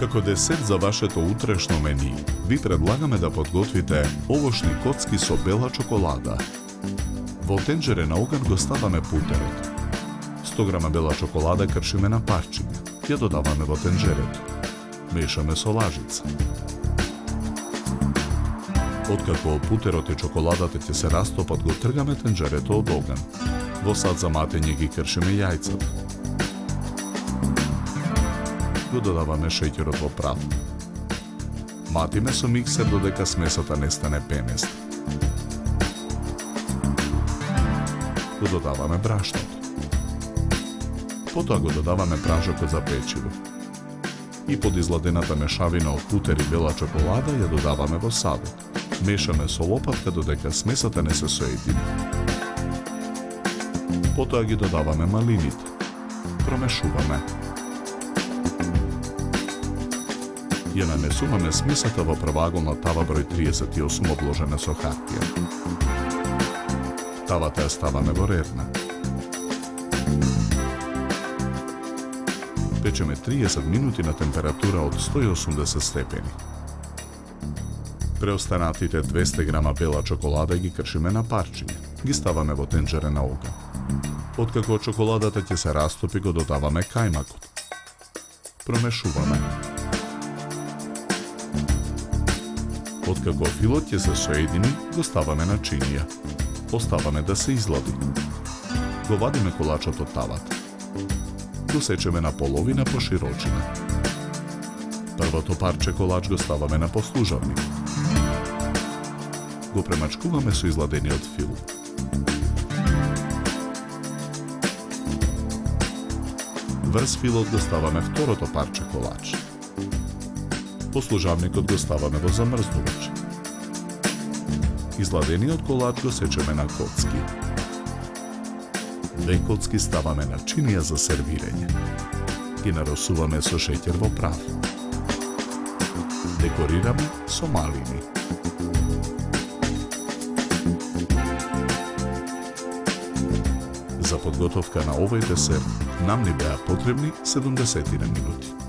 Како десерт за вашето утрешно мени, ви предлагаме да подготвите овошни коцки со бела чоколада. Во тенџере на оган го ставаме путерот. 100 грама бела чоколада кршиме на парчиња. Ја додаваме во тенџерето. Мешаме со лажица. Откако путерот и чоколадата ќе се растопат, го тргаме тенџерето од оган. Во сад за матење ги кршиме јајцата. Го додаваме шеќерот во прав. Матиме со миксер додека смесата не стане пенеста. Го додаваме брашното. Потоа го додаваме пражокот за печиво. И под изладената мешавина од путер и бела чоколада ја додаваме во садот. Мешаме со лопатка додека смесата не се соедини. Потоа ги додаваме малините. Промешуваме. Ја нанесуваме смесата во правоаголна тава број 38 обложена со хартија. Тавата ја ставаме во рерна. Печеме 30 минути на температура од 180 степени. Преостанатите 200 грама бела чоколада ги кршиме на парчиња. Ги ставаме во тенџере на оган. Откако чоколадата ќе се растопи, го додаваме кајмакот. Промешуваме. Откако филот ќе се соедини, го ставаме на чинија. Оставаме да се излади. Го вадиме колачот од тавата. Го сечеме на половина по широчина. Првото парче колач го ставаме на послужавник. Го премачкуваме со изладениот фил. Врз филот го ставаме второто парче колач. Послужавникот го ставаме во замрзнувач. Изладениот колач го сечеме на коцки. 2 коцки ставаме на чинија за сервирање. Ги наросуваме со шеќер во прав. Декорираме со малини. За подготовка на овој десерт нам ни беа потребни 70 минути.